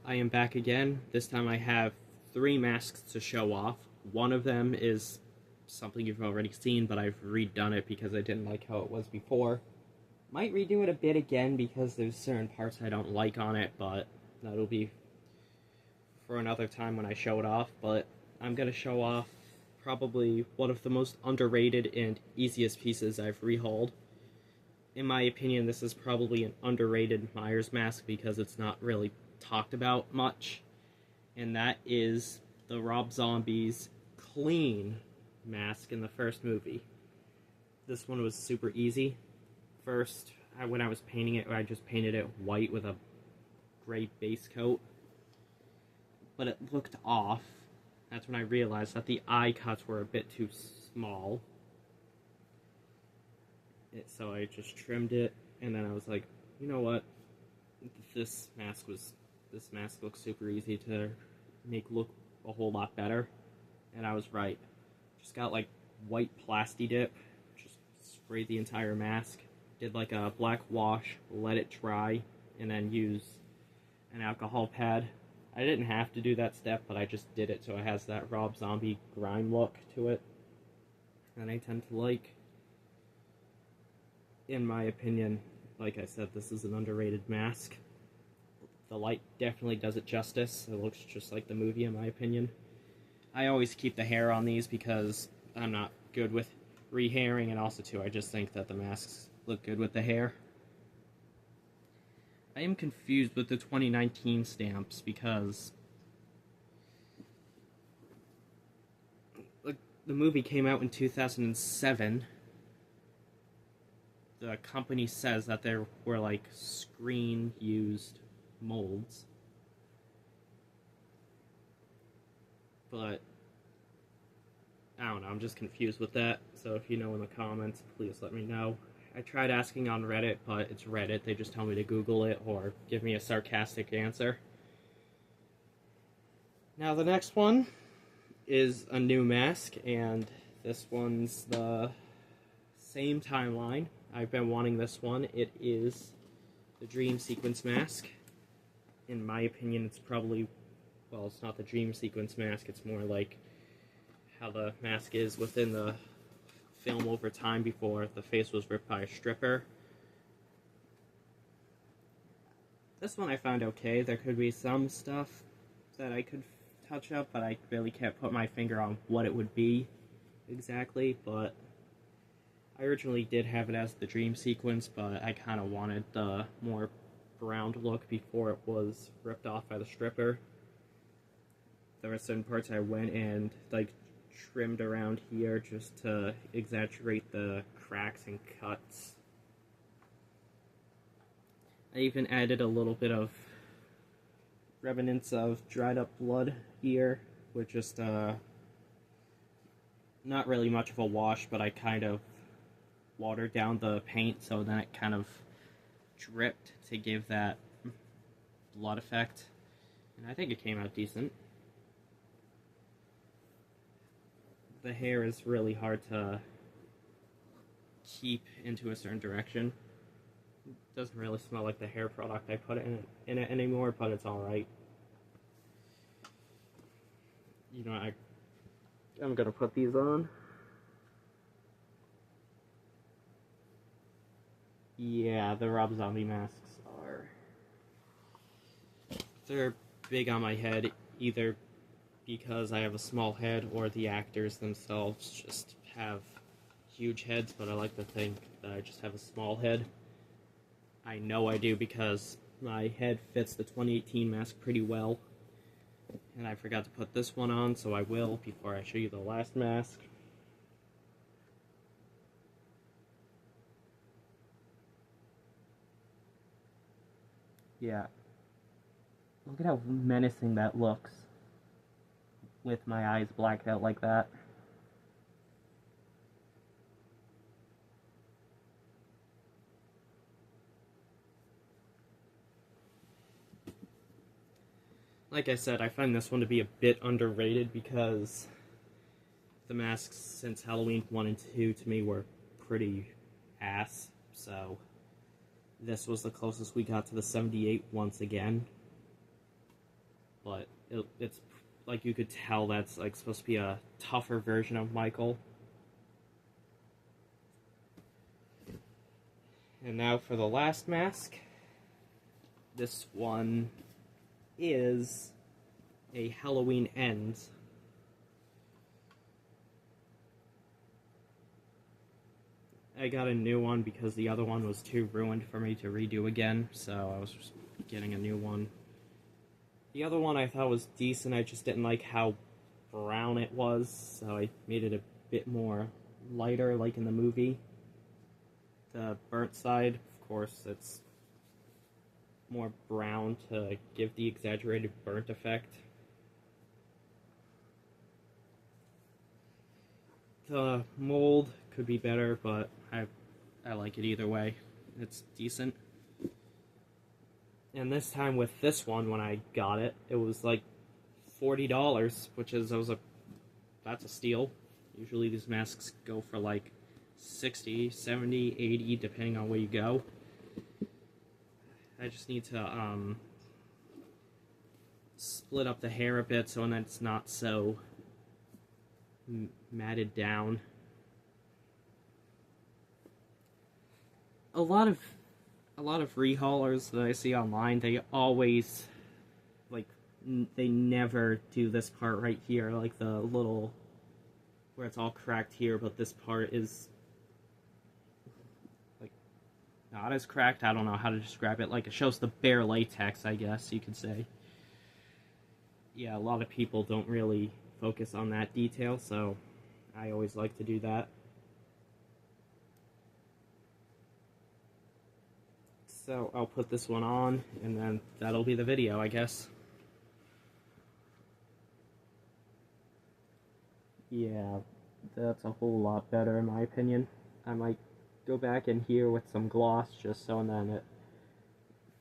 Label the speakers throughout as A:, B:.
A: I am back again. This time I have three masks to show off. One of them is something you've already seen, but I've redone it because I didn't like how it was before. Might redo it a bit again because there's certain parts I don't like on it, but that'll be for another time when I show it off. But I'm going to show off probably one of the most underrated and easiest pieces I've rehauled. In my opinion, this is probably an underrated Myers mask because it's not really talked about much, and that is the Rob Zombie's clean mask in the first movie. This one was super easy. First, when I was painting it, I just painted it white with a gray base coat, but it looked off. That's when I realized that the eye cuts were a bit too small. So I just trimmed it, and then I was like, you know what? This mask looks super easy to make look a whole lot better, and I was right. Just got like white plasti dip, just sprayed the entire mask, did like a black wash, let it dry, and then use an alcohol pad. I didn't have to do that step, but I just did it so it has that Rob Zombie grime look to it, and I tend to like. In my opinion, like I said, this is an underrated mask. The light definitely does it justice. It looks just like the movie, in my opinion. I always keep the hair on these because I'm not good with rehairing, and also, too, I just think that the masks look good with the hair. I am confused with the 2019 stamps because the movie came out in 2007. The company says that there were like screen-used molds, but I don't know, I'm just confused with that. So if you know in the comments, please let me know. I tried asking on Reddit, but it's Reddit. They just tell me to Google it or give me a sarcastic answer. Now the next one is a new mask, and this one's the same timeline. I've been wanting this one. It is the Dream Sequence mask. In my opinion, it's probably, well, it's not the Dream Sequence mask, it's more like how the mask is within the film over time before the face was ripped by a stripper. This one I found okay. There could be some stuff that I could touch up, but I really can't put my finger on what it would be exactly, but I originally did have it as the Dream Sequence, but I kind of wanted the more browned look before it was ripped off by the stripper. There were certain parts I went and like trimmed around here just to exaggerate the cracks and cuts. I even added a little bit of remnants of dried up blood here, with just not really much of a wash, but I kind of watered down the paint so then it kind of dripped to give that blood effect, and I think it came out decent. The hair is really hard to keep into a certain direction. It doesn't really smell like the hair product I put in it anymore, but it's alright. You know, I'm gonna put these on. Yeah, the Rob Zombie masks they're big on my head, either because I have a small head or the actors themselves just have huge heads, but I like to think that I just have a small head. I know I do because my head fits the 2018 mask pretty well, and I forgot to put this one on, so I will before I show you the last mask. Yeah. Look at how menacing that looks with my eyes blacked out like that. Like I said, I find this one to be a bit underrated because the masks since Halloween 1 and 2 to me were pretty ass, so this was the closest we got to the 78 once again. but it's like you could tell that's like supposed to be a tougher version of Michael. And now for the last mask. This one is a Halloween Ends. I got a new one because the other one was too ruined for me to redo again, so I was just getting a new one. The other one I thought was decent, I just didn't like how brown it was, so I made it a bit more lighter, like in the movie. The burnt side, of course, it's more brown to give the exaggerated burnt effect. The mold could be better, but I like it either way. It's decent. And this time with this one, when I got it, it was like $40, which is that's a steal. Usually these masks go for like 60, 70, 80, depending on where you go. I just need to split up the hair a bit so that it's not so matted down. A lot of rehaulers that I see online, they always, like, they never do this part right here, like the little, where it's all cracked here, but this part is, like, not as cracked, I don't know how to describe it, like, it shows the bare latex, I guess you could say. Yeah, a lot of people don't really focus on that detail, so I always like to do that. So I'll put this one on, and then that'll be the video, I guess. Yeah, that's a whole lot better in my opinion. I might go back in here with some gloss just so then it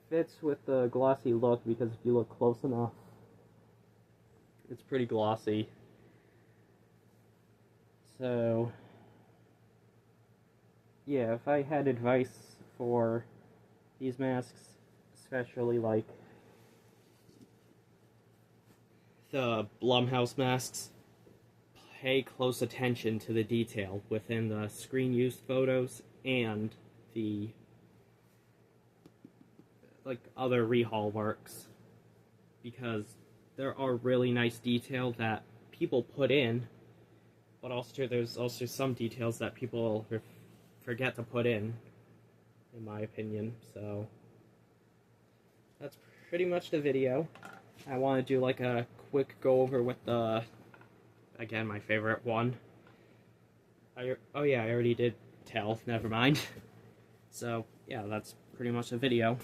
A: fits with the glossy look, because if you look close enough, it's pretty glossy. So, yeah, if I had advice for these masks, especially like the Blumhouse masks, pay close attention to the detail within the screen used photos and the like other rehaul works, because there are really nice detail that people put in, but also there's also some details that people forget to put in my opinion. So that's pretty much the video. I want to do like a quick go over with the, again, my favorite one. Oh yeah, I already did tell, never mind. So yeah, that's pretty much the video.